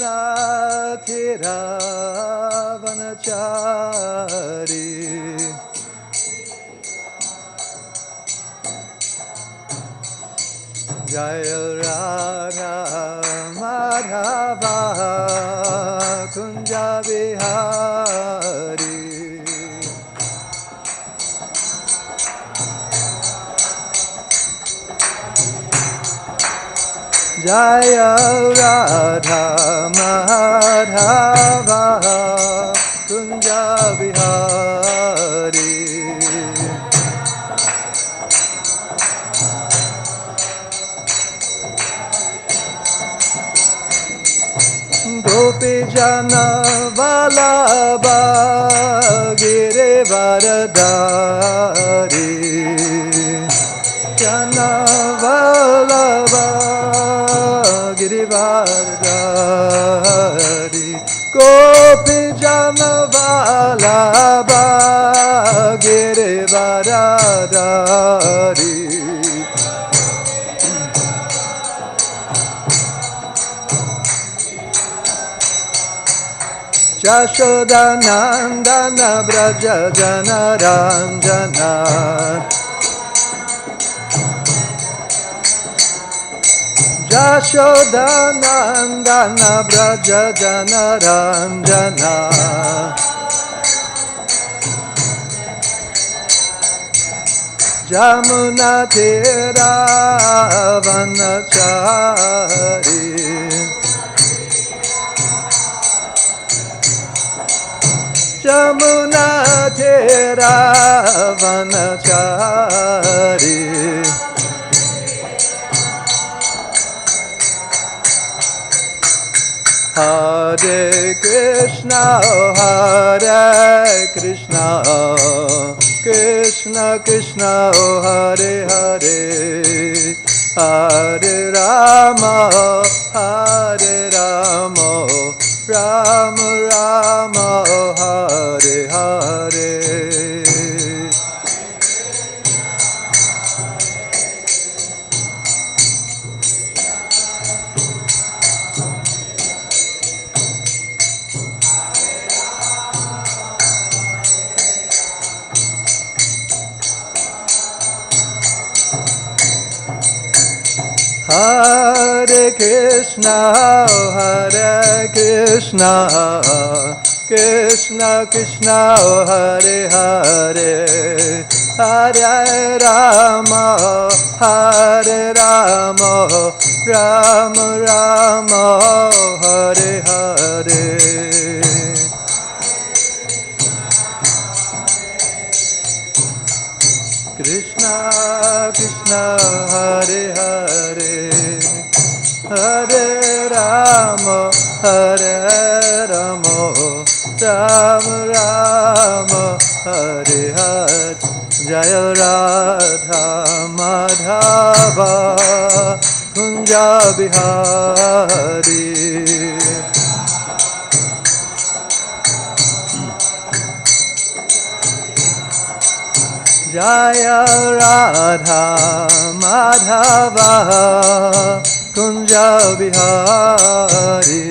guṇa-vyatikara-vanachari Jaya Radha Madhava Kunja Vihari Jaya Radha Madhava Kunja Vihari Gopi Jana Vallabha Girivaradari Jana Vallabha Girivaradari Gopi Jana Vallabha Girivaradari Jashodanandana Braja Janaranjana Jashodanandana Braja Janaranjana Jamuna Tira Vanachari Jamuna Tira Vanachari Hare Krishna Krishna Krishna Hare Hare Hare Rama Rama Rama Hare Hare Hare Krishna Krishna Krishna Hare Hare Hare Rama Rama Rama Hare Hare Krishna Krishna Hare Hare Hare Rama Rama Rama Hare Hare Jaya Radha Madhava Kunja Vihari Jaya Radha Madhava Kunja Vihari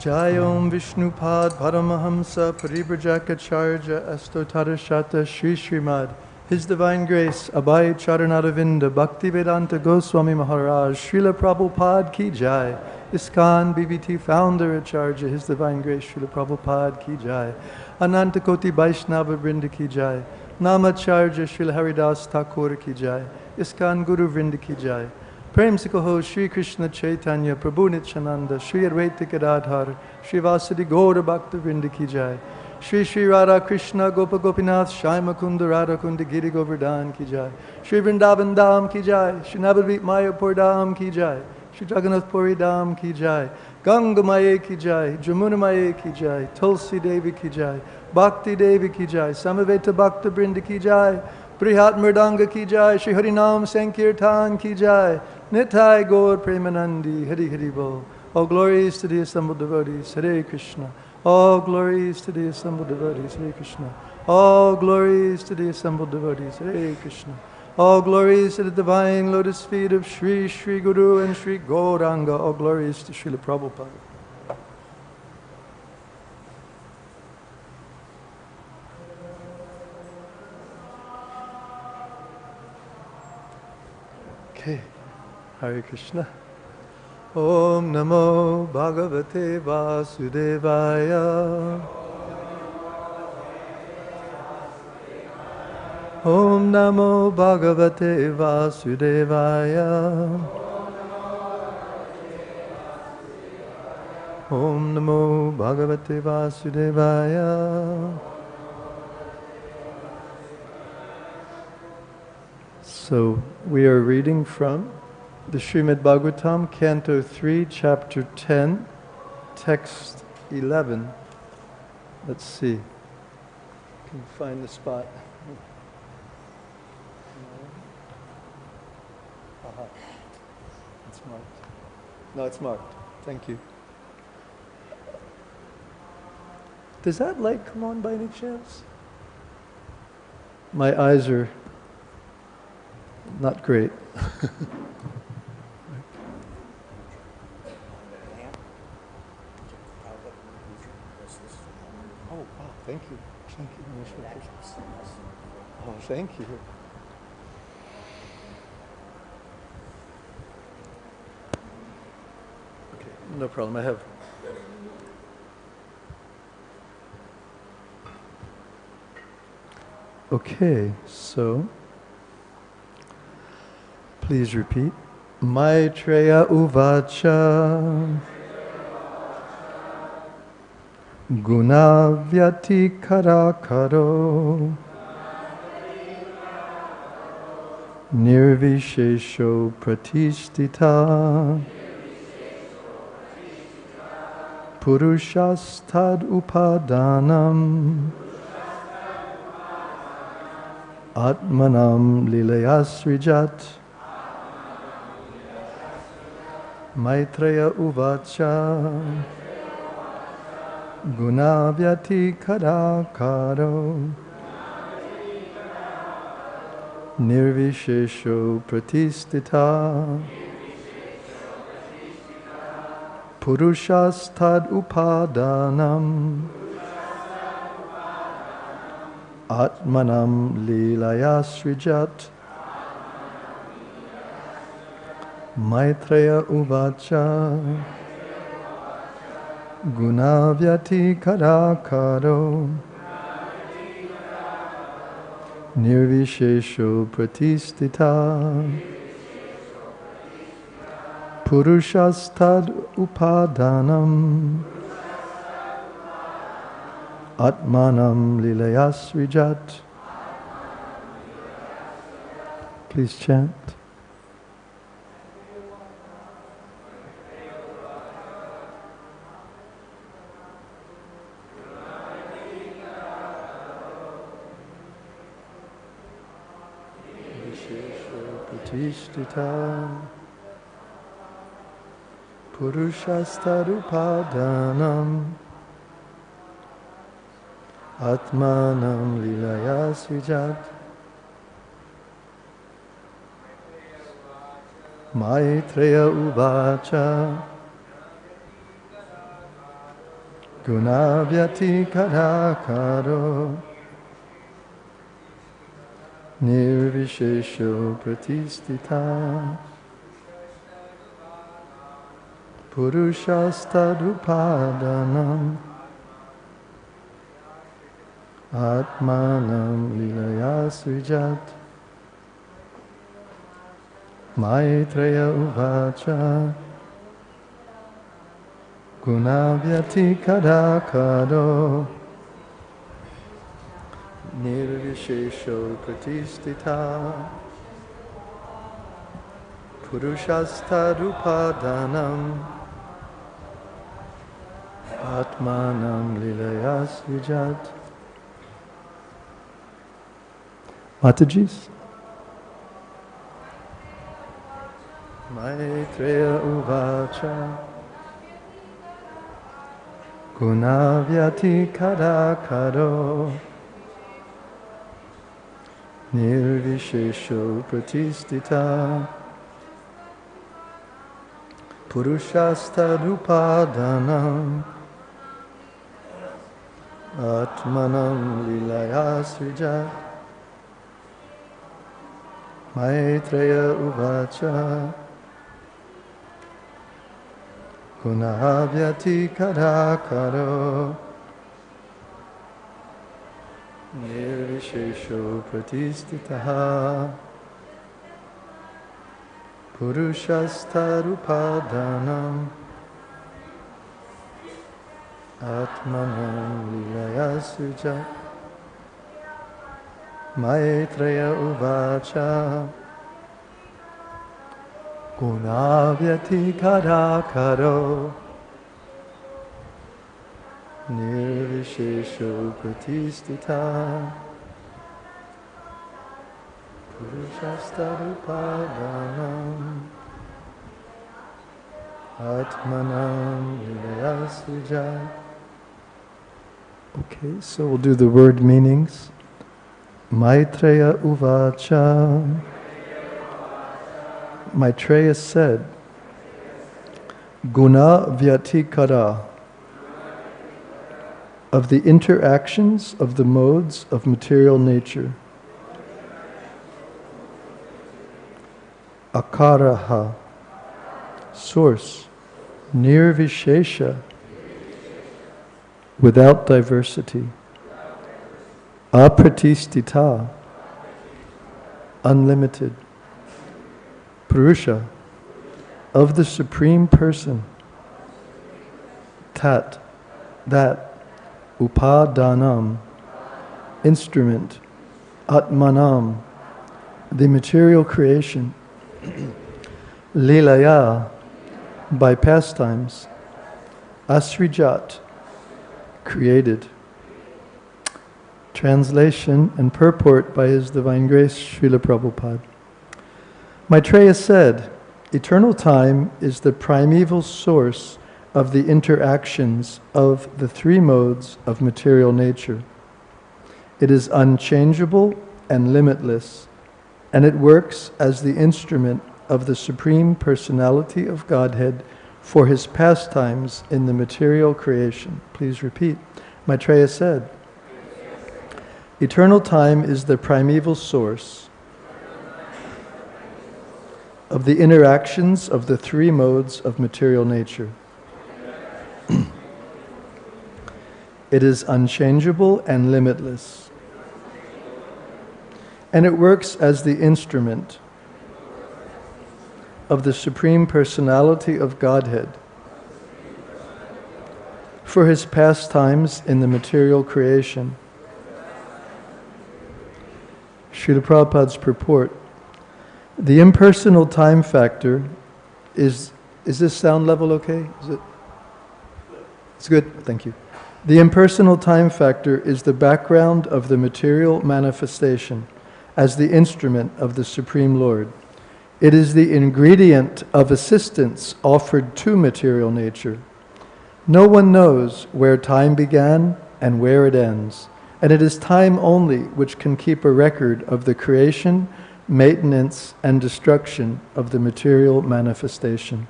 Jayom Vishnupad Paramahamsa Paribrajakacharya Astotarashata Shri Srimad His Divine Grace Abhay Charanaravinda Bhaktivedanta Goswami Maharaj Srila Prabhupada Ki Jai ISKCON BBT Founder Acharya His Divine Grace Srila Prabhupada Ki Jai Ananta Koti Vaishnava Vrinda Ki Jai Namacharya Srila Haridas Thakur Ki Jai ISKCON Guru Vrinda Ki Jai Prem Sikaho Shri Krishna Chaitanya Prabhu Nityananda Shri Advaita Gadadhar Shri Vasadi Gaura Bhakta Vrinda Ki Jai Shri Shri Radha Krishna Gopa Gopinath Shyaima Kunda Radha Kunda Giri Govardhan Ki Jai Shri Vrindavan Dham Ki Jai Shri Navadvip Mayapur Dham Ki Jai Shri Jagannath Puri Dham Ki Jai Ganga Maye Ki Jai Jamuna Maye Ki Jai Tulsi Devi Ki Jai Bhakti Devi Ki Jai Samaveta Bhakta Brinda Ki Jai Prihat Mridanga Ki Jai Shri Harinam Sankirtan Ki Jai Nitai Gaur Premanandi Hari Hari Bol. All glories to the assembled devotees Hare Krishna. All glories to the assembled devotees Hare Krishna. All glories to the assembled devotees. Hare Krishna. All glories to the divine lotus feet of Sri Sri Guru and Sri Gauranga. All glories to Srila Prabhupada. Okay. Hare Krishna. Om Namo Bhagavate Vasudevaya. Om Namo Bhagavate Vasudevaya. Om Namo Bhagavate Vasudevaya. So we are reading from the Srimad Bhagavatam, Canto 3, Chapter 10, Text 11. Let's see. Can you find the spot? Aha. It's marked. No, it's marked. Thank you. Does that light come on by any chance? My eyes are not great. Oh, wow, thank you. Thank you. Oh, thank you. Okay, no problem. I have. Okay, so please repeat. Maitreya uvāca guṇa-vyatikarakāro nirviśeṣo pratiṣṭhitaḥ puruṣas tad-upādānam ātmānaṁ līlayāsṛjat Maitreya uvāca guṇa-vyatikarakāro nirviśeṣo pratiṣṭhitaḥ puruṣas tad-upādānam ātmānam līlayāsṛjat Maitreya uvāca guṇa-vyatikarakāro nirviśeṣo pratiṣṭhitaḥ puruṣas tad-upādānam ātmānam līlayāsṛjat. Please chant. Pratiṣṭhitaḥ puruṣas tad-upādānam ātmānam līlayāsṛjat Maitreya uvāca guṇa-vyatikarakāro nirviśeṣo pratiṣṭhitaḥ puruṣas tad-upādānam ātmānam līlayāsṛjat Maitreya uvāca guṇa-vyatikarakāro nirviśeṣo pratiṣṭhitaḥ puruṣas tad-upādānam ātmānam līlayāsṛjat. Matajis. Maitreya uvāca guṇa-vyatikarakāro nirviśeṣo pratiṣṭhitaḥ, puruṣas tad-upādānam, ātmānaṁ līlayāsṛjat, Maitreya uvāca, guṇa-vyatikarakāro, nirviśeṣo pratiṣṭhitaḥ, puruṣas tad-upādānam, ātmānaṁ līlayāsṛjat, Maitreya uvāca, guṇa-vyatikarakāro, nirviśeṣo pratiṣṭhitaḥ, puruṣas tad-upādānam, ātmānaṁ līlayāsṛjat. Okay, so we'll do the word meanings. Maitreya uvāca. Maitreya said, guṇa-vyatikara, of the interactions of the modes of material nature. Ākāraḥ, source, nirviśeṣaḥ, without diversity. Apratiṣṭhitaḥ, unlimited. Puruṣaḥ, of the Supreme Person. Tat, that. Upādānam, instrument. ātmānaṁ, the material creation. Līlayā, by pastimes. asṛjat, created. Translation and purport by His Divine Grace, Srila Prabhupada. Maitreya said, eternal time is the primeval source of the interactions of the three modes of material nature. It is unchangeable and limitless, and it works as the instrument of the Supreme Personality of Godhead for His pastimes in the material creation. Please repeat. Maitreya said, eternal time is the primeval source of the interactions of the three modes of material nature. It is unchangeable and limitless, and it works as the instrument of the Supreme Personality of Godhead for His pastimes in the material creation. Srila Prabhupada's purport. The impersonal time factor is this sound level okay? Is it? It's good, thank you. The impersonal time factor is the background of the material manifestation as the instrument of the Supreme Lord. It is the ingredient of assistance offered to material nature. No one knows where time began and where it ends, and it is time only which can keep a record of the creation, maintenance, and destruction of the material manifestation.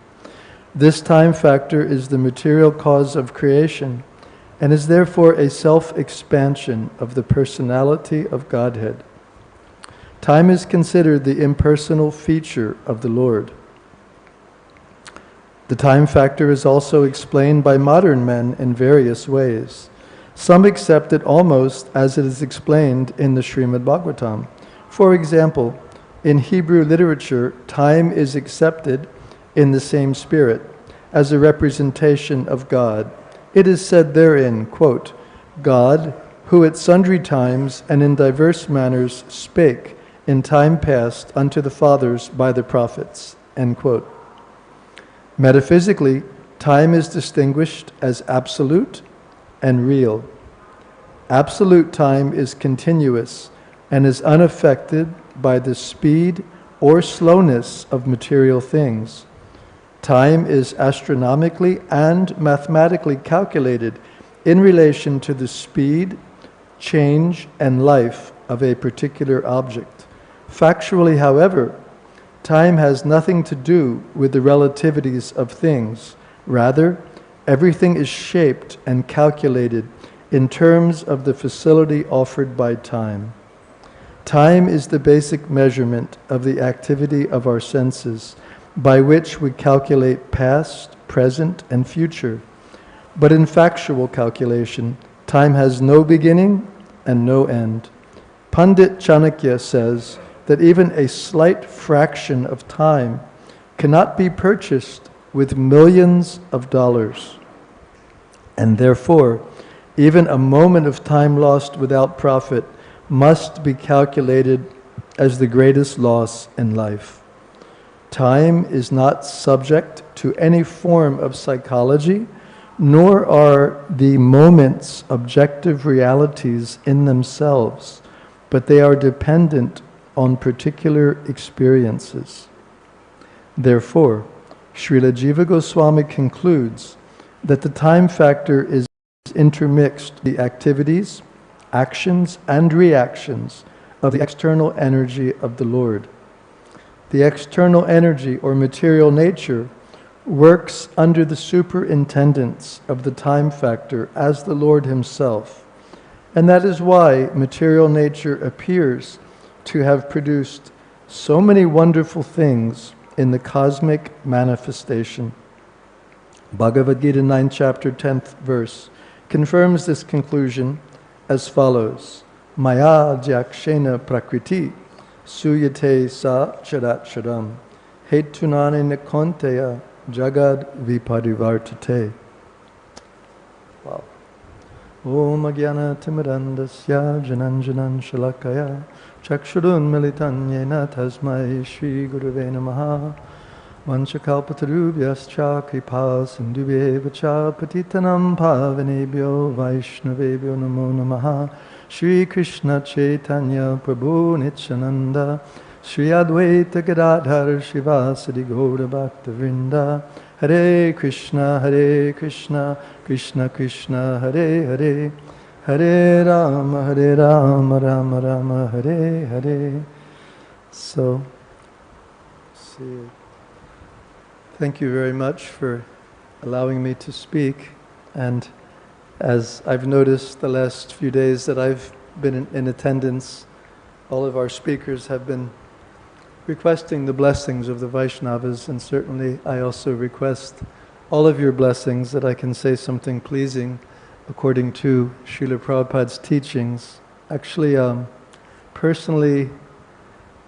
This time factor is the material cause of creation, and is therefore a self-expansion of the personality of Godhead. Time is considered the impersonal feature of the Lord. The time factor is also explained by modern men in various ways. Some accept it almost as it is explained in the Srimad Bhagavatam. For example, in Hebrew literature, time is accepted in the same spirit as a representation of God. It is said therein, quote, God, who at sundry times and in diverse manners spake in time past unto the fathers by the prophets, end quote. Metaphysically, time is distinguished as absolute and real. Absolute time is continuous and is unaffected by the speed or slowness of material things. Time is astronomically and mathematically calculated in relation to the speed, change, and life of a particular object. Factually, however, time has nothing to do with the relativities of things. Rather, everything is shaped and calculated in terms of the facility offered by time. Time is the basic measurement of the activity of our senses, by which we calculate past, present, and future. But in factual calculation, time has no beginning and no end. Pandit Chanakya says that even a slight fraction of time cannot be purchased with millions of dollars. And therefore, even a moment of time lost without profit must be calculated as the greatest loss in life. Time is not subject to any form of psychology, nor are the moments objective realities in themselves, but they are dependent on particular experiences. Therefore, Srila Jiva Goswami concludes that the time factor is intermixed with the activities, actions, and reactions of the external energy of the Lord. The external energy or material nature works under the superintendence of the time factor as the Lord Himself. And that is why material nature appears to have produced so many wonderful things in the cosmic manifestation. Bhagavad Gita 9th chapter 10th verse confirms this conclusion as follows: Maya jakshena prakriti suyate sa charat charam hetunane nikonteya jagad viparivartate. Wow. Om agyana timirandasya jananjanan shalakaya chakshurun militanyena tasmai shri gurave namaha vanchakalpatarubhyascha kripa sindhubhyeva cha patitanam pavanebhyo vaishnavebhyo namo namaha. Shri Krishna Chaitanya Prabhu Nityananda Shri Advaita Gadadhar Shivasadi Gaura Bhakta Vrinda Hare Krishna Krishna Krishna Hare Hare Hare Rama Rama Rama Hare Hare. So, see. Thank you very much for allowing me to speak. And as I've noticed the last few days that I've been in attendance, all of our speakers have been requesting the blessings of the Vaishnavas, and certainly I also request all of your blessings that I can say something pleasing according to Srila Prabhupada's teachings. Actually, personally,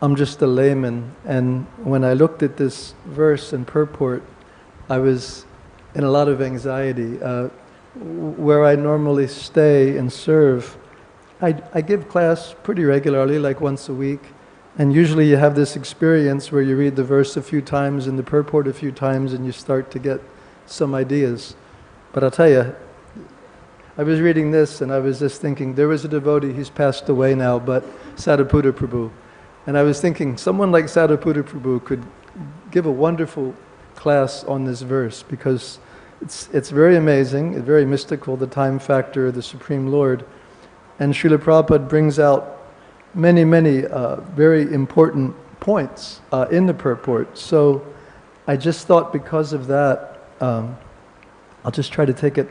I'm just a layman, and when I looked at this verse and purport, I was in a lot of anxiety. Where I normally stay and serve, I give class pretty regularly, like once a week, and usually you have this experience where you read the verse a few times and the purport a few times and you start to get some ideas. But I'll tell you, I was reading this and I was just thinking, there was a devotee, he's passed away now, but Sadhuputta Prabhu. And I was thinking, someone like Sadhuputta Prabhu could give a wonderful class on this verse, because it's very amazing, it's very mystical, the time factor of the Supreme Lord. And Srila Prabhupada brings out many very important points in the purport. So I just thought, because of that, I'll just try to take it.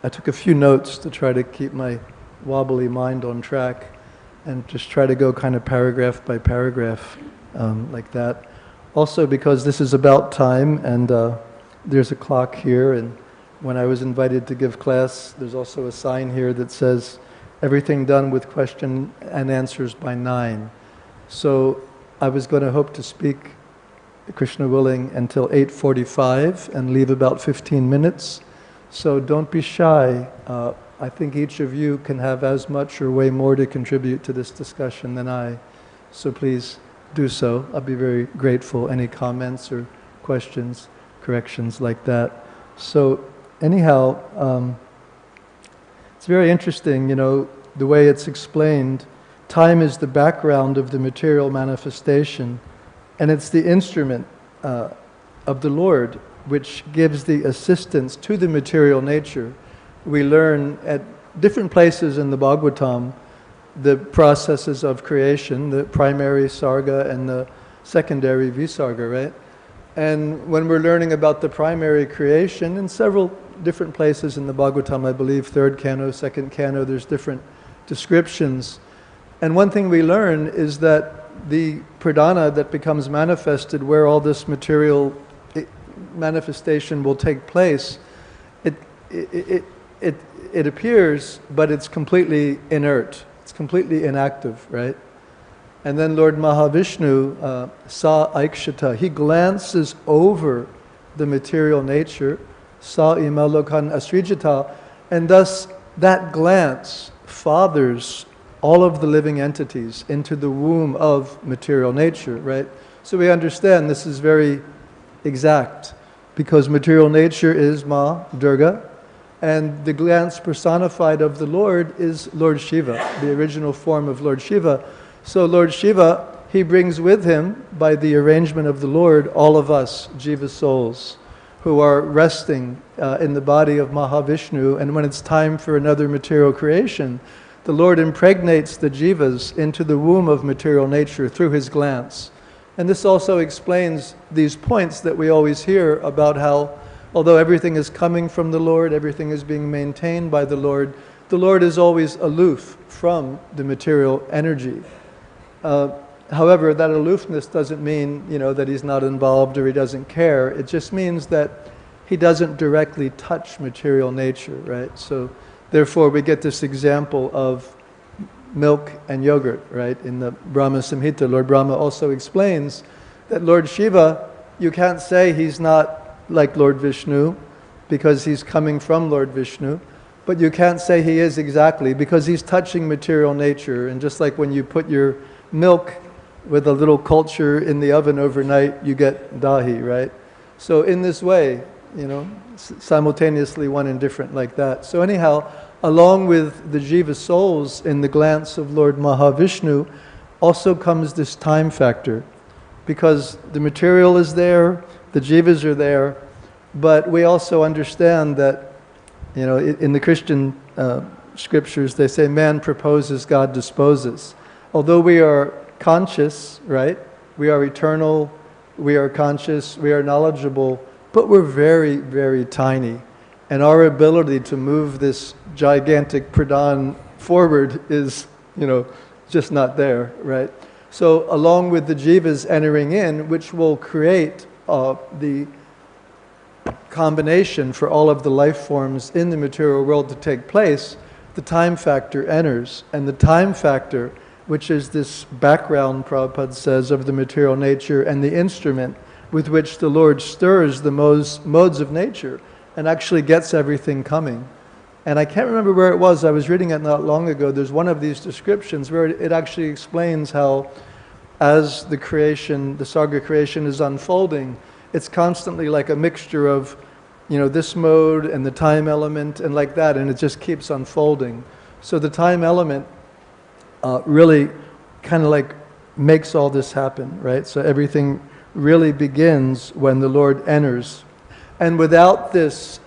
I took a few notes to try to keep my wobbly mind on track and just try to go kind of paragraph by paragraph like that. Also because this is about time, and there's a clock here, and when I was invited to give class, there's also a sign here that says everything done with question and answers by 9. So I was going to hope to speak, Krishna willing, until 8:45 and leave about 15 minutes. So don't be shy. I think each of you can have as much or way more to contribute to this discussion than I. So please do so. I'll be very grateful. Any comments or questions, corrections like that. So anyhow, it's very interesting, the way it's explained. Time is the background of the material manifestation, and it's the instrument of the Lord which gives the assistance to the material nature. We learn at different places in the Bhagavatam the processes of creation, the primary sarga and the secondary visarga, right? And when we're learning about the primary creation, in several different places in the Bhagavatam, I believe, 3rd canto, 2nd canto, there's different descriptions. And one thing we learn is that the pradhana that becomes manifested, where all this material manifestation will take place, it appears, but it's completely inert. It's completely inactive, right? And then Lord Mahavishnu, sa aikshata, he glances over the material nature, sa imalokan asṛjata, and thus that glance fathers all of the living entities into the womb of material nature, right? So we understand this is very exact, because material nature is Ma, Durga, and the glance personified of the Lord is Lord Shiva, the original form of Lord Shiva. So Lord Shiva, he brings with him, by the arrangement of the Lord, all of us, jiva souls, who are resting in the body of Mahavishnu, and when it's time for another material creation, the Lord impregnates the jivas into the womb of material nature through his glance. And this also explains these points that we always hear about how, although everything is coming from the Lord, everything is being maintained by the Lord is always aloof from the material energy. However, that aloofness doesn't mean, that he's not involved or he doesn't care. It just means that he doesn't directly touch material nature, right? So, therefore, we get this example of milk and yogurt, right? In the Brahma Samhita, Lord Brahma also explains that Lord Shiva, you can't say he's not like Lord Vishnu because he's coming from Lord Vishnu, but you can't say he is exactly because he's touching material nature. And just like when you put your milk with a little culture in the oven overnight, you get dahi, right? So in this way, simultaneously one and different like that. So anyhow, along with the jiva souls in the glance of Lord Mahavishnu, also comes this time factor, because the material is there, the jivas are there, but we also understand that, in the Christian scriptures, they say man proposes, God disposes. Although we are conscious, right? We are eternal, we are conscious, we are knowledgeable, but we're very, very tiny. And our ability to move this gigantic pradhan forward is, just not there, right? So along with the jivas entering in, which will create the combination for all of the life forms in the material world to take place, the time factor enters. And the time factor, which is this background, Prabhupada says, of the material nature and the instrument with which the Lord stirs the modes of nature and actually gets everything coming. And I can't remember where it was, I was reading it not long ago, there's one of these descriptions where it actually explains how as the creation, the Sarga creation is unfolding, it's constantly like a mixture of, this mode and the time element and like that, and it just keeps unfolding. So the time element really kind of like makes all this happen, right? So everything really begins when the Lord enters. And without this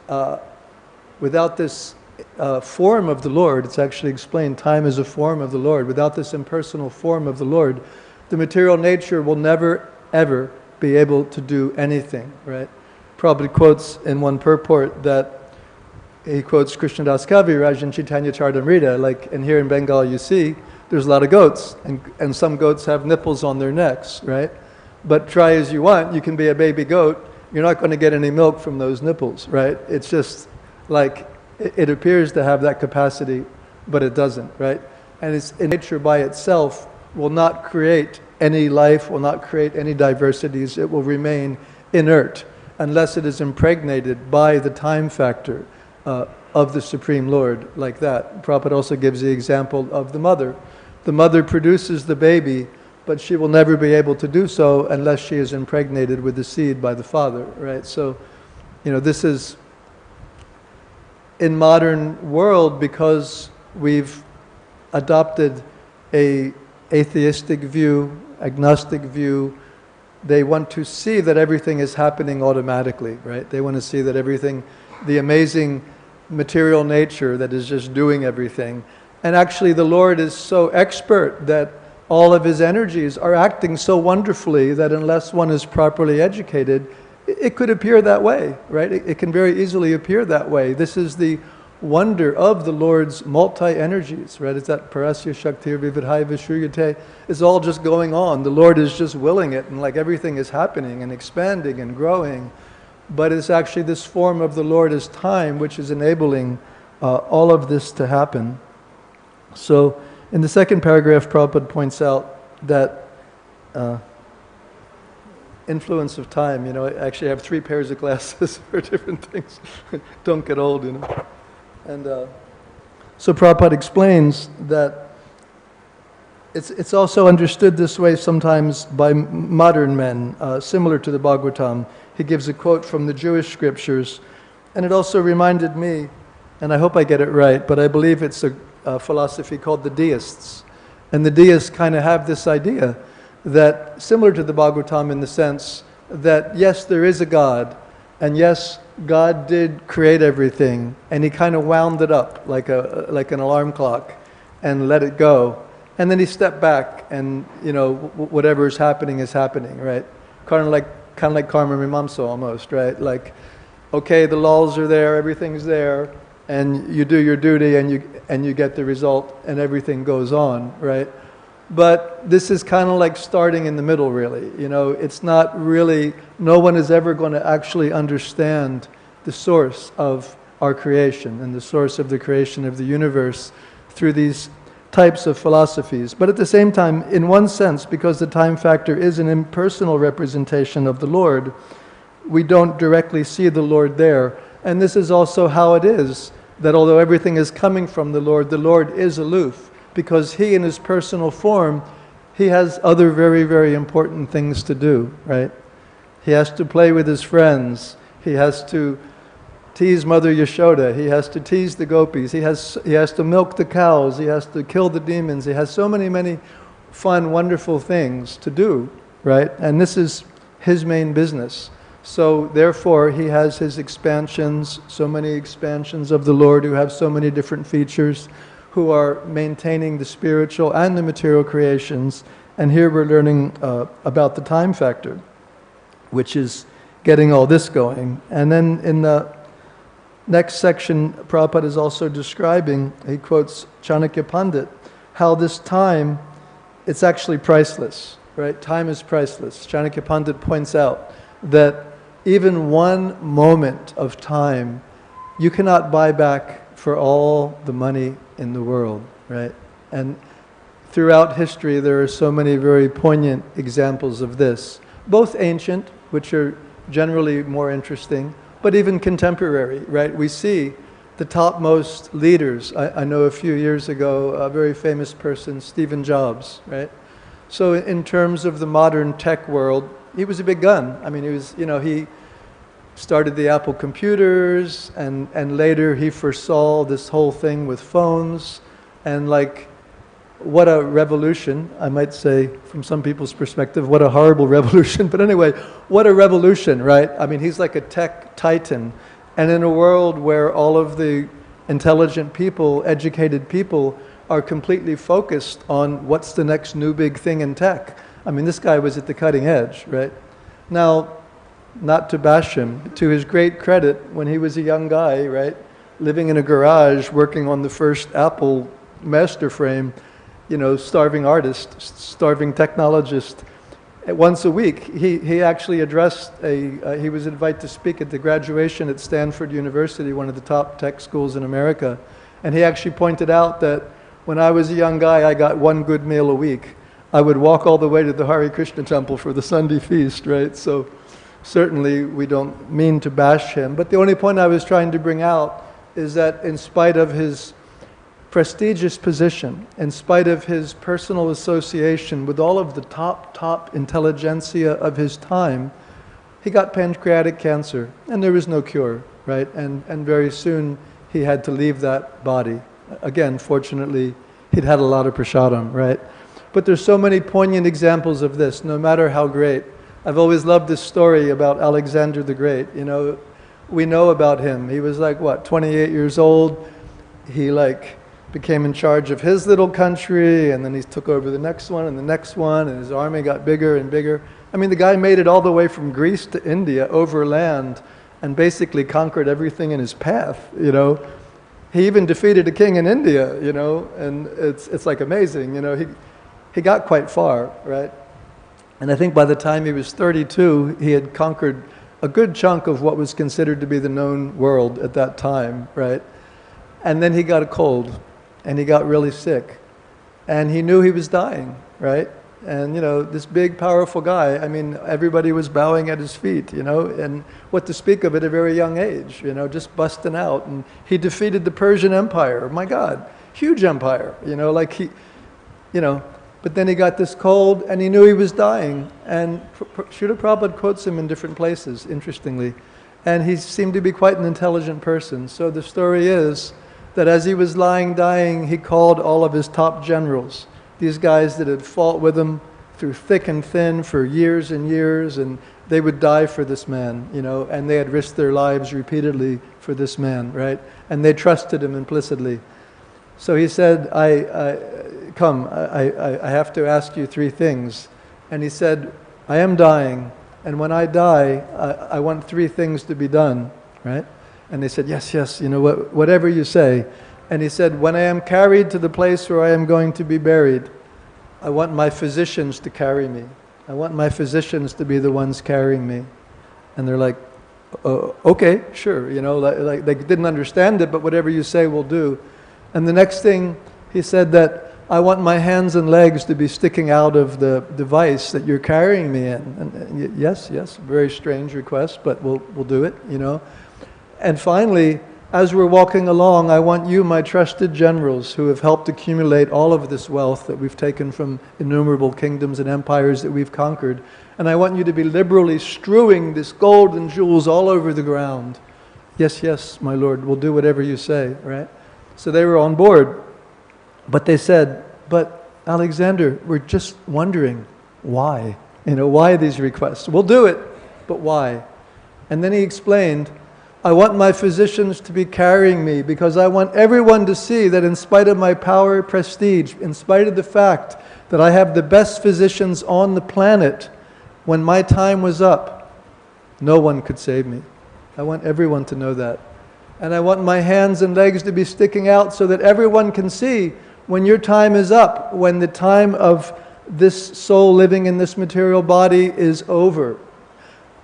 form of the Lord, it's actually explained, time is a form of the Lord. Without this impersonal form of the Lord, the material nature will never, ever be able to do anything, right? Prabhupada quotes in one purport that, he quotes Krishnadas Kaviraj in Chaitanya Charitamrita, and here in Bengal you see, there's a lot of goats, and some goats have nipples on their necks, right? But try as you want, you can be a baby goat, you're not going to get any milk from those nipples, right? It's just like, it appears to have that capacity, but it doesn't, right? And its nature by itself will not create any life, will not create any diversities. It will remain inert unless it is impregnated by the time factor of the Supreme Lord, like that. Prabhupada also gives the example of the mother. The mother produces the baby, but she will never be able to do so unless she is impregnated with the seed by the father, right? So, this is, in modern world, because we've adopted a atheistic view, agnostic view, they want to see that everything is happening automatically, right? They want to see that everything, the amazing material nature that is just doing everything, And actually the Lord is so expert that all of his energies are acting so wonderfully that unless one is properly educated, it could appear that way, right? It can very easily appear that way. This is the wonder of the Lord's multi-energies, right? It's that parasya shaktir vividhaya vishruyate. It's all just going on. The Lord is just willing it, and like everything is happening and expanding and growing. But it's actually this form of the Lord as time which is enabling all of this to happen. So in the second paragraph, Prabhupada points out that influence of time, I actually have 3 pairs of glasses for different things. Don't get old, And so Prabhupada explains that it's also understood this way sometimes by modern men, similar to the Bhagavatam. He gives a quote from the Jewish scriptures, and it also reminded me, and I hope I get it right, but I believe it's a philosophy called the deists. And the deists kind of have this idea that, similar to the Bhagavatam in the sense that yes, there is a God, and yes, God did create everything, and he kind of wound it up like an alarm clock and let it go. And then he stepped back and, whatever is happening, right? Kind of like karma mimamsa almost, right? Like, okay, the laws are there, everything's there, and you do your duty and you get the result and everything goes on, right? But this is kind of like starting in the middle, really. It's not really, no one is ever going to actually understand the source of our creation and the source of the creation of the universe through these types of philosophies. But at the same time, in one sense, because the time factor is an impersonal representation of the Lord, we don't directly see the Lord there. And this is also how it is, that although everything is coming from the Lord is aloof. Because he, in his personal form, he has other very, very important things to do, right? He has to play with his friends. He has to tease Mother Yashoda. He has to tease the gopis. He has to milk the cows. He has to kill the demons. He has so many fun, wonderful things to do, right? And this is his main business. So therefore, he has his expansions, so many expansions of the Lord who have so many different features, who are maintaining the spiritual and the material creations. And here we're learning about the time factor, which is getting all this going. And then in the next section, Prabhupada is also describing, he quotes Chanakya Pandit, how this time, it's actually priceless, right? Time is priceless. Chanakya Pandit points out that even one moment of time, you cannot buy back for all the money in the world, right? And throughout history, there are so many very poignant examples of this, both ancient, which are generally more interesting, but even contemporary, right? We see the topmost leaders. I know a few years ago, a very famous person, Steve Jobs, right? So in terms of the modern tech world, he was a big gun. I mean, he started the Apple computers, and later he foresaw this whole thing with phones, and what a revolution, I might say, from some people's perspective, what a horrible revolution, but anyway, what a revolution, right? I mean, he's like a tech titan, and in a world where all of the intelligent people, educated people, are completely focused on what's the next new big thing in tech. I mean, this guy was at the cutting edge, right? Now, not to bash him, to his great credit, when he was a young guy, right, living in a garage, working on the first Apple master frame, starving artist, starving technologist, once a week, he actually addressed he was invited to speak at the graduation at Stanford University, one of the top tech schools in America, and he actually pointed out that when I was a young guy, I got one good meal a week. I would walk all the way to the Hare Krishna temple for the Sunday feast, right? So certainly we don't mean to bash him, but the only point I was trying to bring out is that in spite of his prestigious position, in spite of his personal association with all of the top intelligentsia of his time, he got pancreatic cancer, and there was no cure, right? And very soon he had to leave that body. Again, fortunately, he'd had a lot of prasadam, right? But there's so many poignant examples of this, no matter how great. I've always loved this story about Alexander the Great. We know about him. He was 28 years old. He became in charge of his little country, and then he took over the next one and the next one, and his army got bigger and bigger. I mean, the guy made it all the way from Greece to India, overland, and basically conquered everything in his path, you know. He even defeated a king in India, you know, and it's like amazing, you know. He got quite far, right? And I think by the time he was 32, he had conquered a good chunk of what was considered to be the known world at that time, right? And then he got a cold, and he got really sick, and he knew he was dying, right? And, you know, this big, powerful guy, I mean, everybody was bowing at his feet, you know, and what to speak of at a very young age, you know, just busting out. And he defeated the Persian Empire, my God, huge empire, you know, like he, you know, but then he got this cold, and he knew he was dying. And Srila Prabhupada quotes him in different places, interestingly, and he seemed to be quite an intelligent person. So the story is that as he was lying dying, he called all of his top generals, these guys that had fought with him through thick and thin for years and years, and they would die for this man, you know, and they had risked their lives repeatedly for this man, right? And they trusted him implicitly. So he said, I have to ask you three things. And he said, I am dying, and when I die, I want three things to be done, right? And they said, yes, yes, you know, whatever you say. And he said, when I am carried to the place where I am going to be buried, I want my physicians to carry me. I want my physicians to be the ones carrying me. And they're like, okay, sure, you know, like they didn't understand it, but whatever you say, we'll do. And the next thing, he said that I want my hands and legs to be sticking out of the device that you're carrying me in. And yes, very strange request, but we'll do it, you know. And finally, as we're walking along, I want you, my trusted generals, who have helped accumulate all of this wealth that we've taken from innumerable kingdoms and empires that we've conquered, and I want you to be liberally strewing this gold and jewels all over the ground. Yes, yes, my Lord, we'll do whatever you say, right? So they were on board. But they said, but Alexander, we're just wondering why. You know, why these requests? We'll do it, but why? And then he explained, I want my physicians to be carrying me because I want everyone to see that in spite of my power, prestige, in spite of the fact that I have the best physicians on the planet, when my time was up, no one could save me. I want everyone to know that. And I want my hands and legs to be sticking out so that everyone can see when your time is up, when the time of this soul living in this material body is over.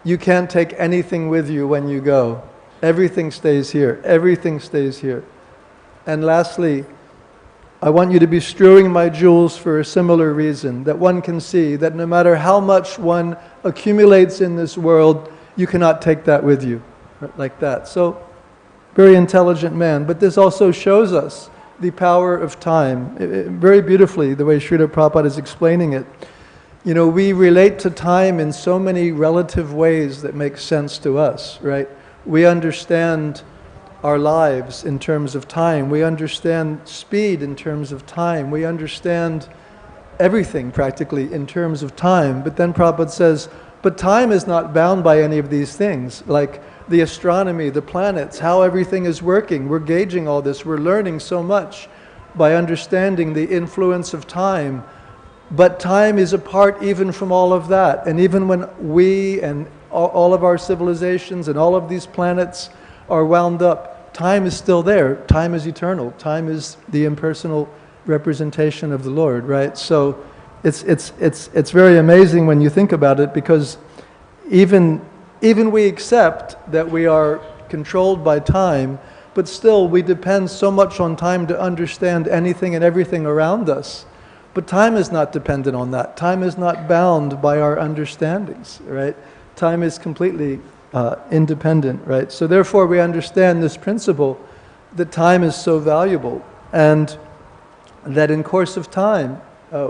You can't take anything with you when you go. Everything stays here. Everything stays here. And lastly, I want you to be strewing my jewels for a similar reason, that one can see that no matter how much one accumulates in this world, you cannot take that with you, like that. So, very intelligent man. But this also shows us the power of time. Very beautifully, the way Srila Prabhupada is explaining it. You know, we relate to time in so many relative ways that make sense to us, right? We understand our lives in terms of time. We understand speed in terms of time. We understand everything practically in terms of time. But then Prabhupada says, but time is not bound by any of these things, like the astronomy, the planets, how everything is working. We're gauging all this. We're learning so much by understanding the influence of time. But time is apart even from all of that. And even when we and all of our civilizations and all of these planets are wound up, time is still there. Time is eternal. Time is the impersonal representation of the Lord, right? So it's very amazing when you think about it, because even we accept that we are controlled by time, but still we depend so much on time to understand anything and everything around us. But time is not dependent on that. Time is not bound by our understandings, right? Time is completely independent, right? So therefore we understand this principle that time is so valuable, and that in course of time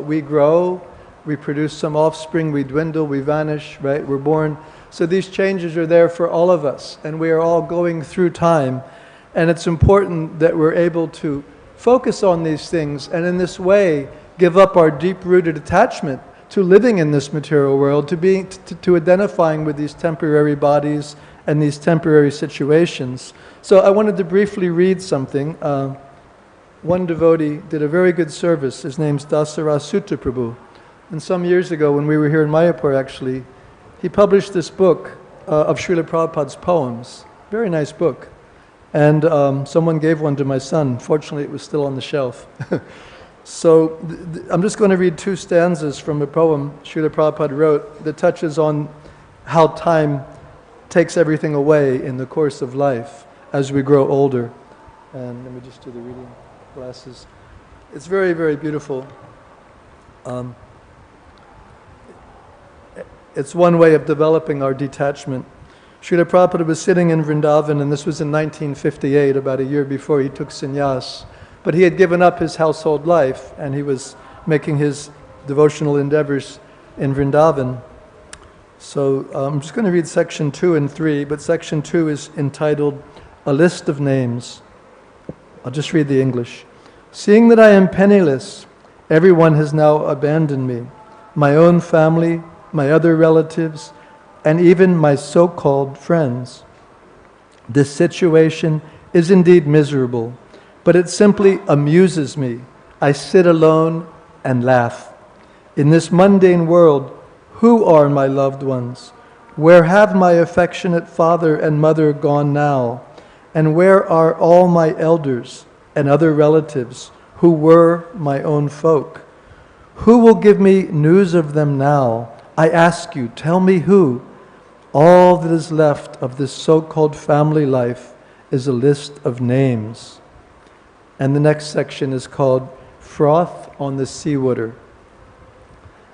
we grow, we produce some offspring, we dwindle, we vanish, right? We're born. So these changes are there for all of us, and we are all going through time. And it's important that we're able to focus on these things, and in this way give up our deep-rooted attachment to living in this material world, to identifying with these temporary bodies and these temporary situations. So I wanted to briefly read something. one devotee did a very good service. His name's Dasarasutta Prabhu. And some years ago, when we were here in Mayapur, actually, he published this book of Srila Prabhupada's poems. Very nice book. And someone gave one to my son. Fortunately, it was still on the shelf. So I'm just going to read 2 stanzas from a poem Srila Prabhupada wrote that touches on how time takes everything away in the course of life as we grow older. And let me just do the reading glasses. It's very, very beautiful. It's one way of developing our detachment. Srila Prabhupada was sitting in Vrindavan, and this was in 1958, about a year before he took sannyas. But he had given up his household life, and he was making his devotional endeavors in Vrindavan. So I'm just going to read section 2 and 3, but section 2 is entitled, A List of Names. I'll just read the English. Seeing that I am penniless, everyone has now abandoned me. My own family, my other relatives, and even my so-called friends. This situation is indeed miserable, but it simply amuses me. I sit alone and laugh. In this mundane world, who are my loved ones? Where have my affectionate father and mother gone now? And where are all my elders and other relatives who were my own folk? Who will give me news of them now? I ask you, tell me who? All that is left of this so-called family life is a list of names. And the next section is called Froth on the Seawater.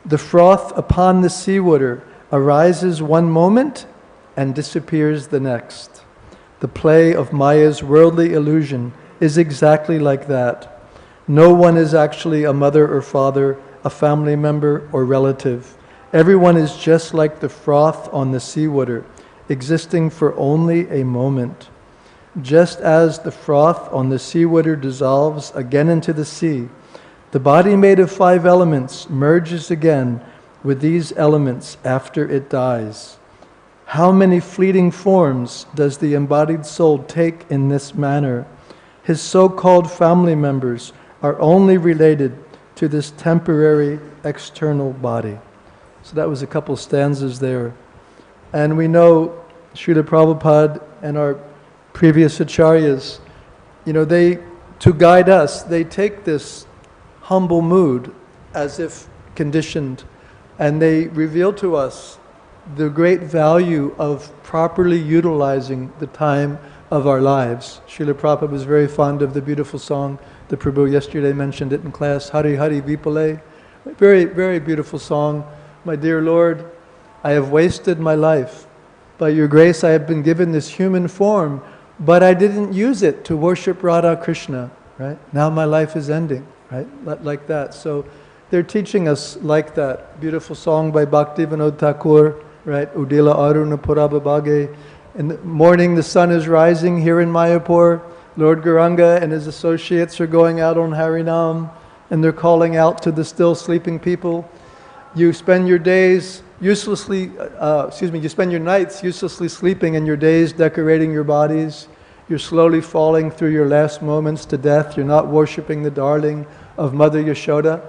The froth upon the seawater arises one moment and disappears the next. The play of Maya's worldly illusion is exactly like that. No one is actually a mother or father, a family member or relative. Everyone is just like the froth on the seawater, existing for only a moment. Just as the froth on the seawater dissolves again into the sea, the body made of 5 elements merges again with these elements after it dies. How many fleeting forms does the embodied soul take in this manner? His so-called family members are only related to this temporary external body. So that was a couple stanzas there. And we know Srila Prabhupada and our previous acharyas, to guide us, they take this humble mood as if conditioned, and they reveal to us the great value of properly utilizing the time of our lives. Srila Prabhupada was very fond of the beautiful song, the Prabhu yesterday mentioned it in class, Hari Hari Vipale. Very, very beautiful song. My dear Lord, I have wasted my life. By your grace I have been given this human form, but I didn't use it to worship Radha Krishna, right? Now my life is ending, right? Like that. So they're teaching us like that. Beautiful song by Bhaktivinoda Thakur, right? Udila Aruna Purabhabhage. In the morning the sun is rising here in Mayapur. Lord Gauranga and his associates are going out on Harinam, and they're calling out to the still sleeping people. You spend your days you spend your nights uselessly sleeping and your days decorating your bodies. You're slowly falling through your last moments to death. You're not worshipping the darling of Mother Yashoda.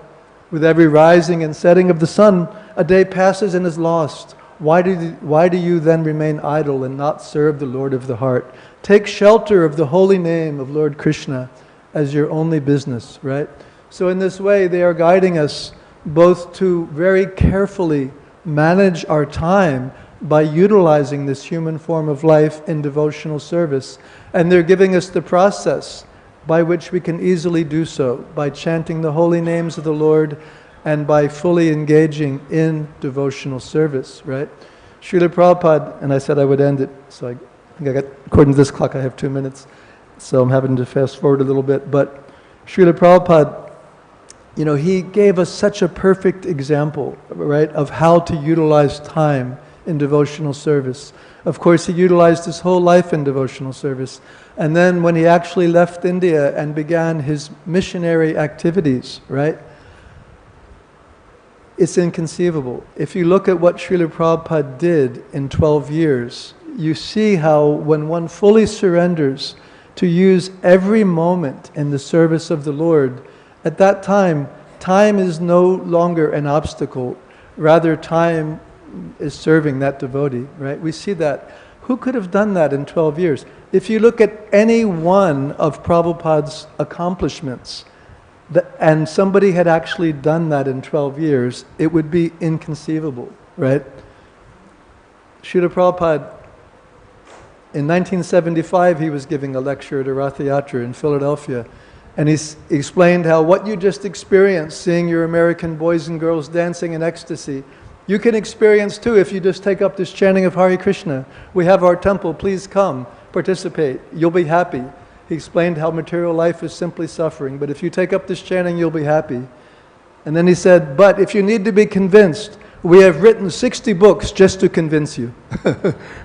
With every rising and setting of the sun, a day passes and is lost. Why do you then remain idle and not serve the Lord of the heart? Take shelter of the holy name of Lord Krishna as your only business, right? So in this way, they are guiding us both to very carefully manage our time by utilizing this human form of life in devotional service. And they're giving us the process by which we can easily do so, by chanting the holy names of the Lord and by fully engaging in devotional service, right? Srila Prabhupada, and I said I would end it, so I think according to this clock, I have 2 minutes, so I'm having to fast forward a little bit, but Srila Prabhupada, he gave us such a perfect example, right, of how to utilize time in devotional service. Of course, he utilized his whole life in devotional service. And then when he actually left India and began his missionary activities, right, it's inconceivable. If you look at what Srila Prabhupada did in 12 years, you see how when one fully surrenders to use every moment in the service of the Lord. At that time, time is no longer an obstacle. Rather, time is serving that devotee, right? We see that. Who could have done that in 12 years? If you look at any one of Prabhupada's accomplishments, and somebody had actually done that in 12 years, it would be inconceivable, right? Srila Prabhupada, in 1975, he was giving a lecture at a Rath Yatra in Philadelphia, and he explained how what you just experienced, seeing your American boys and girls dancing in ecstasy, you can experience too if you just take up this chanting of Hare Krishna. We have our temple, please come, participate, you'll be happy. He explained how material life is simply suffering, but if you take up this chanting, you'll be happy. And then he said, but if you need to be convinced, we have written 60 books just to convince you.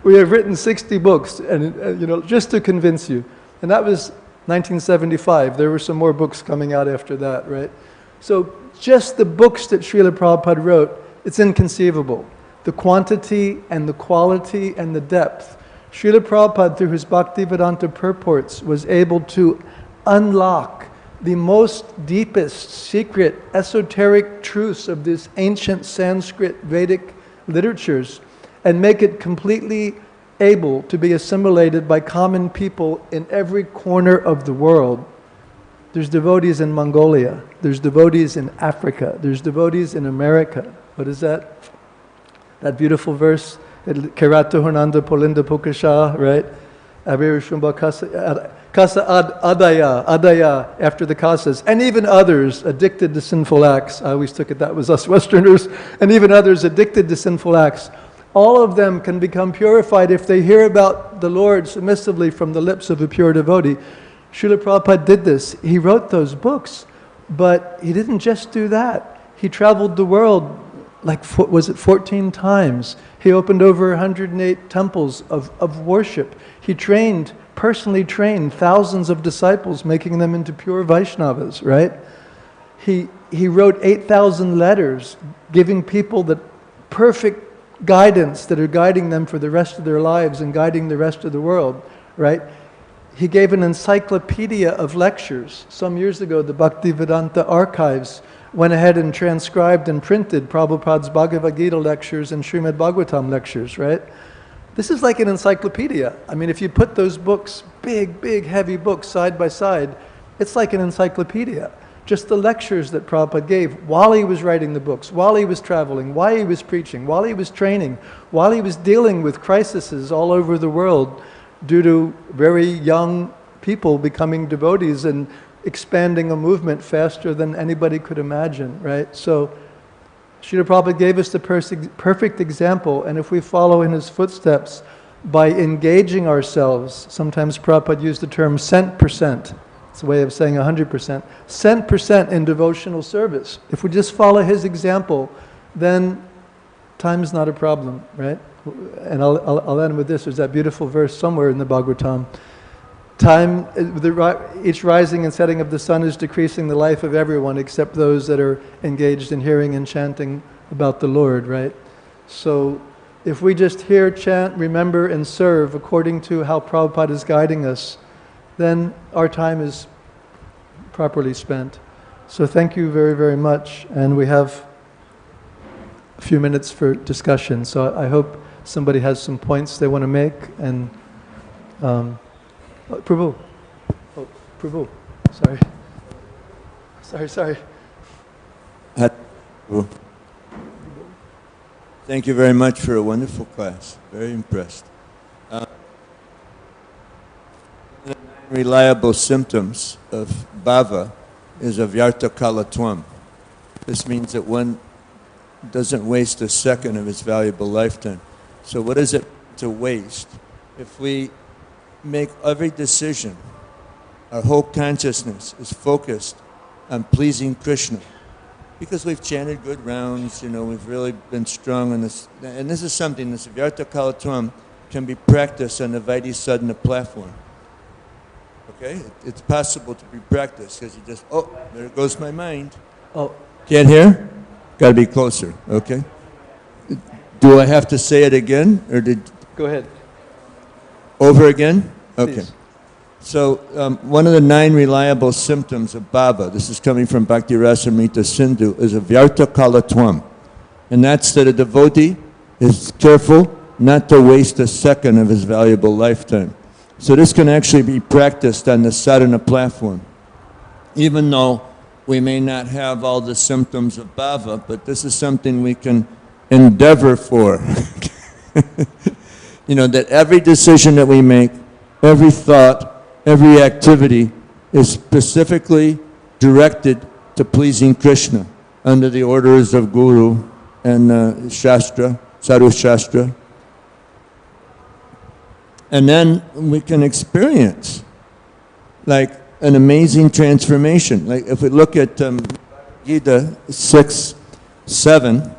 We have written 60 books, and just to convince you. And that was 1975. There were some more books coming out after that, right? So just the books that Srila Prabhupada wrote, it's inconceivable. The quantity and the quality and the depth. Srila Prabhupada, through his Bhaktivedanta purports, was able to unlock the most deepest, secret, esoteric truths of this ancient Sanskrit Vedic literatures and make it completely able to be assimilated by common people in every corner of the world. There's devotees in Mongolia, there's devotees in Africa, there's devotees in America. What is that? That beautiful verse, Kerato Hernanda Polinda Pukasha, right? Kasa adaya, after the kasas, and even others addicted to sinful acts. I always took it that was us Westerners, and even others addicted to sinful acts. All of them can become purified if they hear about the Lord submissively from the lips of a pure devotee. Srila Prabhupada did this. He wrote those books, but he didn't just do that. He traveled the world, 14 times. He opened over 108 temples of worship. He personally trained thousands of disciples, making them into pure Vaishnavas, right? He wrote 8,000 letters, giving people the perfect guidance that are guiding them for the rest of their lives and guiding the rest of the world, right? He gave an encyclopedia of lectures. Some years ago, the Bhaktivedanta Archives went ahead and transcribed and printed Prabhupada's Bhagavad Gita lectures and Srimad Bhagavatam lectures, right? This is like an encyclopedia. I mean, if you put those books, big, heavy books, side by side, it's like an encyclopedia. Just the lectures that Prabhupada gave while he was writing the books, while he was traveling, while he was preaching, while he was training, while he was dealing with crises all over the world due to very young people becoming devotees and expanding a movement faster than anybody could imagine, right? So Srila Prabhupada gave us the perfect example, and if we follow in his footsteps by engaging ourselves, sometimes Prabhupada used the term cent%. It's a way of saying 100%. Cent% in devotional service. If we just follow his example, then time's not a problem, right? And I'll end with this. There's that beautiful verse somewhere in the Bhagavatam. Time, each rising and setting of the sun is decreasing the life of everyone except those that are engaged in hearing and chanting about the Lord, right? So if we just hear, chant, remember, and serve according to how Prabhupada is guiding us, then our time is properly spent. So thank you very, very much. And we have a few minutes for discussion. So I hope somebody has some points they want to make. And Prabhu. Oh, Prabhu. Sorry. Thank you very much for a wonderful class. Very impressed. The reliable symptoms of bhava is avyartakalatvam. This means that one doesn't waste a second of his valuable lifetime. So what is it to waste? If we make every decision, our whole consciousness is focused on pleasing Krishna. Because we've chanted good rounds, we've really been strong on this. And this is something, this Vyartakalatvam can be practiced on the Vaidhi Sadhana platform. Okay? It's possible to be practiced because you just, there goes my mind. Oh. Can't hear? Got to be closer, okay? Do I have to say it again? Or Go ahead. Over again? Okay. Please. So one of the 9 reliable symptoms of bhava, this is coming from Bhakti Rasamrita Sindhu, is a vyartakala-tvam. And that's that a devotee is careful not to waste a second of his valuable lifetime. So this can actually be practiced on the sadhana platform. Even though we may not have all the symptoms of bhava, but this is something we can endeavor for. You know, that every decision that we make, every thought, every activity is specifically directed to pleasing Krishna under the orders of Guru and Shastra, Sadhu Shastra. And then we can experience like an amazing transformation. Like if we look at Gita 6:7,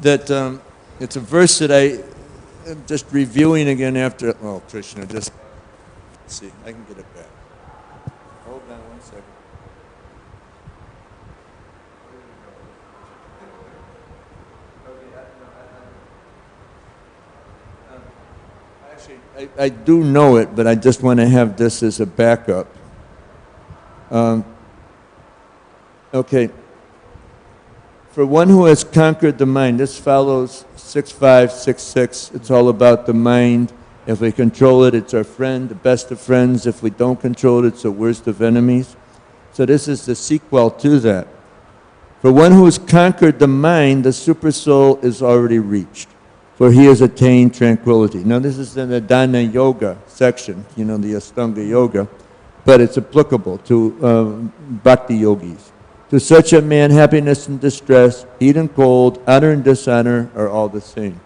that it's a verse that I am just reviewing again after, oh Krishna, just, let's see, I can get it back. Hold on one second. Actually, I do know it, but I just want to have this as a backup. Okay. For one who has conquered the mind, this follows 6.5, 6.6. It's all about the mind. If we control it, it's our friend, the best of friends. If we don't control it, it's the worst of enemies. So this is the sequel to that. For one who has conquered the mind, the supersoul is already reached, for he has attained tranquility. Now this is in the Dana Yoga section, you know, the Ashtanga Yoga, but it's applicable to Bhakti Yogis. To such a man, happiness and distress, heat and cold, honor and dishonor are all the same.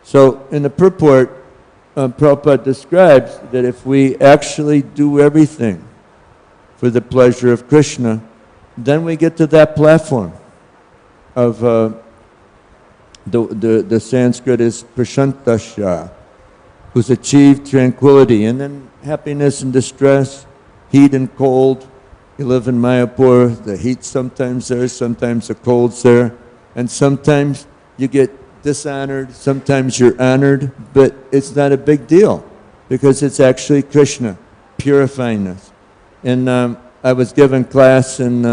So in the purport, Prabhupada describes that if we actually do everything for the pleasure of Krishna, then we get to that platform of, the Sanskrit is pratiṣṭhitaḥ, who's achieved tranquility, and then happiness and distress, heat and cold. You live in Mayapur, the heat's sometimes there, sometimes the cold's there, and sometimes you get dishonored, sometimes you're honored, but it's not a big deal because it's actually Krishna purifying us. And I was given class in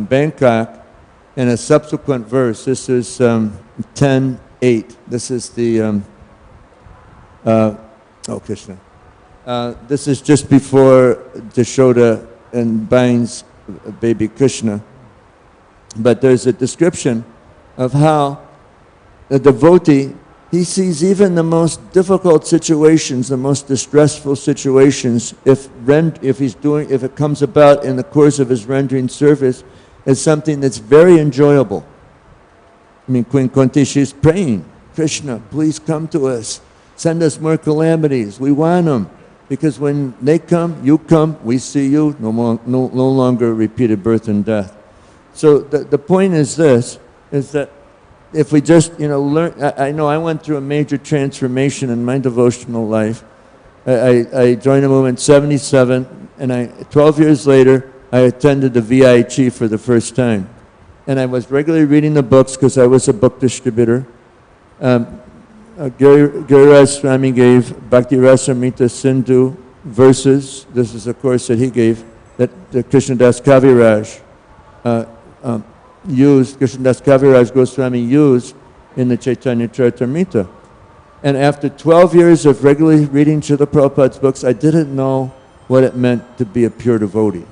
Bangkok, in a subsequent verse. This is 10:8. This is the Krishna. This is just before Jashoda and binds baby Krishna. But there's a description of how a devotee, he sees even the most difficult situations, the most distressful situations, if it comes about in the course of his rendering service, as something that's very enjoyable. I mean, Queen Kunti, she's praying, Krishna, please come to us. Send us more calamities. We want them. Because when they come, you come, we see you, no longer repeated birth and death. So the point is this, is that if we just, learn, I know I went through a major transformation in my devotional life. I joined the movement in 77, and 12 years later, I attended the VIH for the first time. And I was regularly reading the books because I was a book distributor. Giriraj Swami gave Bhakti Rasamrita Sindhu verses. This is a course that he gave, that Krishnadas Kaviraj Krishnadas Kaviraj Goswami used in the Chaitanya Charitamrita. And after 12 years of regularly reading Srila Prabhupada's books, I didn't know what it meant to be a pure devotee.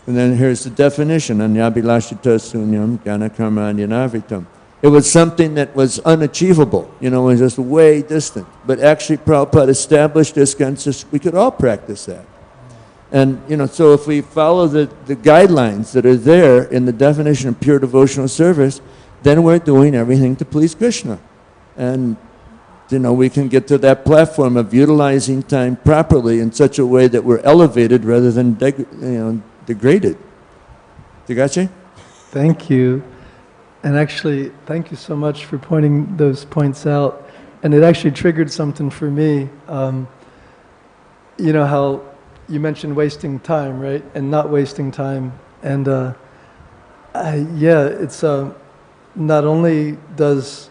And then here's the definition, anyabhilashita sunyam jnana karma anyanavritam. It was something that was unachievable, it was just way distant. But actually Prabhupada established this concept, we could all practice that. And, so if we follow the guidelines that are there in the definition of pure devotional service, then we're doing everything to please Krishna. And, we can get to that platform of utilizing time properly in such a way that we're elevated rather than degraded. Digache? Thank you. And actually, thank you so much for pointing those points out. And it actually triggered something for me. You know how you mentioned wasting time, right? And not wasting time. And it's not only does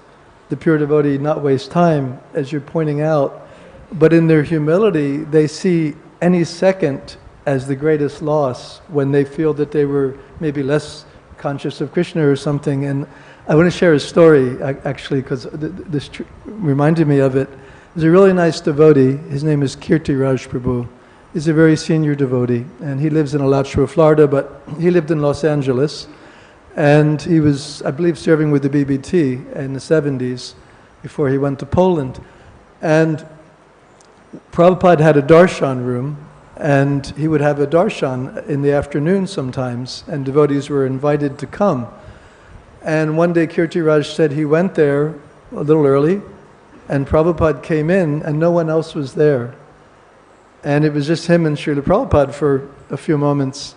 the pure devotee not waste time, as you're pointing out, but in their humility, they see any second as the greatest loss when they feel that they were maybe less conscious of Krishna or something. And I want to share a story, actually, because this reminded me of it. There's a really nice devotee. His name is Kirtiraj Prabhu. He's a very senior devotee, and he lives in Alachua, Florida, but he lived in Los Angeles, and he was, I believe, serving with the BBT in the 70s before he went to Poland. And Prabhupada had a darshan room, and he would have a darshan in the afternoon sometimes, and devotees were invited to come. And one day Kirtiraj said he went there a little early, and Prabhupada came in, and no one else was there. And it was just him and Srila Prabhupada for a few moments.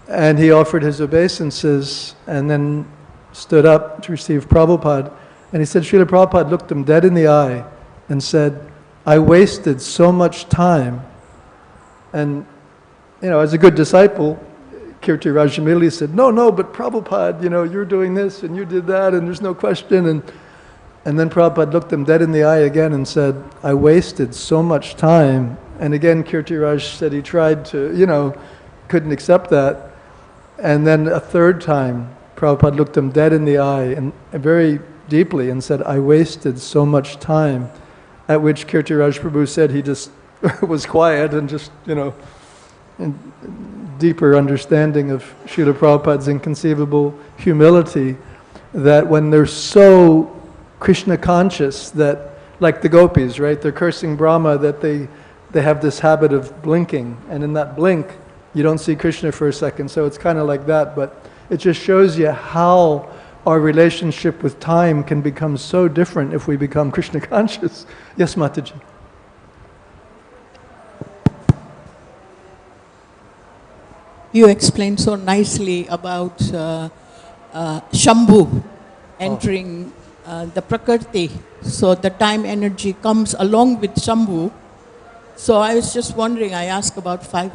And he offered his obeisances, and then stood up to receive Prabhupada. And he said, Srila Prabhupada looked him dead in the eye and said, I wasted so much time. And, you know, as a good disciple, Kirtiraj immediately said, no, but Prabhupada, you know, you're doing this and you did that and there's no question. And then Prabhupada looked him dead in the eye again and said, I wasted so much time. And again, Kirtiraj said he tried to, you know, couldn't accept that. And then a third time, Prabhupada looked him dead in the eye and very deeply and said, I wasted so much time. At which Kirtiraj Prabhu said he just was quiet and just, you know, in deeper understanding of Srila Prabhupada's inconceivable humility, that when they're so Krishna conscious that, like the gopis, right, they're cursing Brahma, that they have this habit of blinking, and in that blink you don't see Krishna for a second. So it's kind of like that, but it just shows you how our relationship with time can become so different if we become Krishna conscious. Yes, Mataji. You explained so nicely about Shambhu entering the Prakriti. So the time energy comes along with Shambhu. So I was just wondering, I asked about five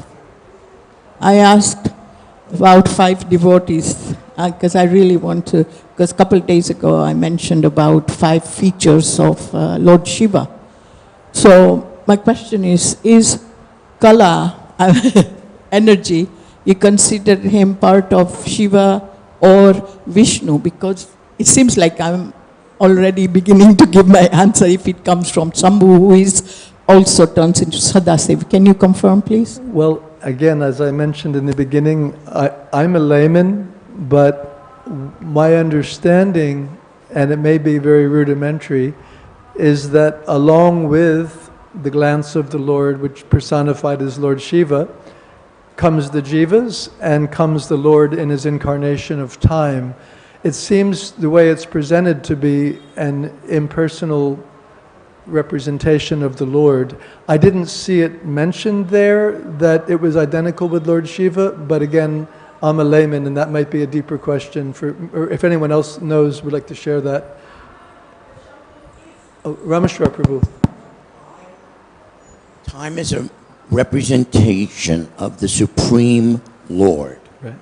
devotees, because I really want to, because a couple of days ago I mentioned about 5 features of Lord Shiva. So my question is Kala energy, you consider him part of Shiva or Vishnu? Because it seems like I'm already beginning to give my answer if it comes from Shambhu, who is also turns into Sadasev. Can you confirm, please? Well, again, as I mentioned in the beginning, I'm a layman, but my understanding, and it may be very rudimentary, is that along with the glance of the Lord, which personified as Lord Shiva, comes the jivas and comes the Lord in his incarnation of time. It seems the way it's presented to be an impersonal representation of the Lord. I didn't see it mentioned there that it was identical with Lord Shiva, but again, I'm a layman and that might be a deeper question for, or if anyone else knows, would like to share that. Oh, Rameshwar Prabhu. Time is a representation of the Supreme Lord. Right.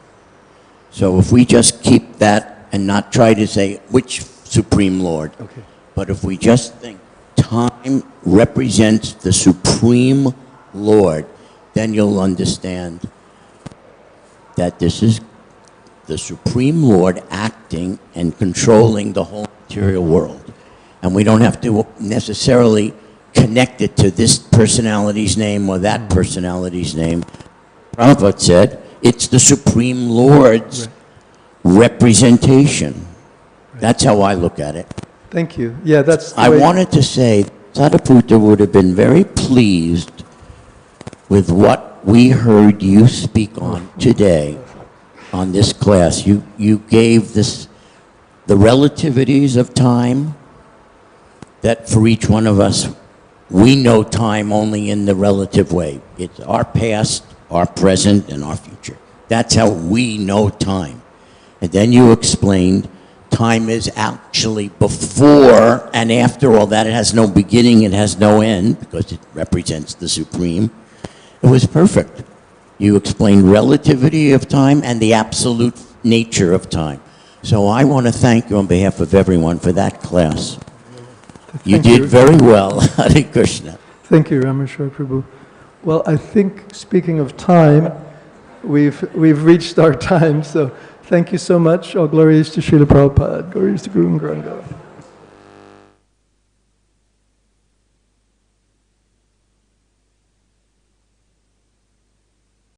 So if we just keep that and not try to say which Supreme Lord, Okay. but if we just think time represents the Supreme Lord, then you'll understand that this is the Supreme Lord acting and controlling the whole material world. And we don't have to necessarily connect it to this personality's name or that personality's name. Prabhupada said it's the Supreme Lord's representation. That's how I look at it. Thank you. Yeah, that's the I way- wanted to say Sadhaputta would have been very pleased with what we heard you speak on today on this class. You gave this the relativities of time, that for each one of us we know time only in the relative way. It's our past, our present, and our future. That's how we know time. And then you explained time is actually before and after all that. It has no beginning, it has no end, because it represents the Supreme. It was perfect. You explained relativity of time and the absolute nature of time. So I want to thank you on behalf of everyone for that class. You Thank did you. very well. Hare Krishna. Thank you, Rameshwar Prabhu. Well, I think, speaking of time, we've reached our time, so thank you so much. All glories to Srila Prabhupada. Glories to Guru and Granga.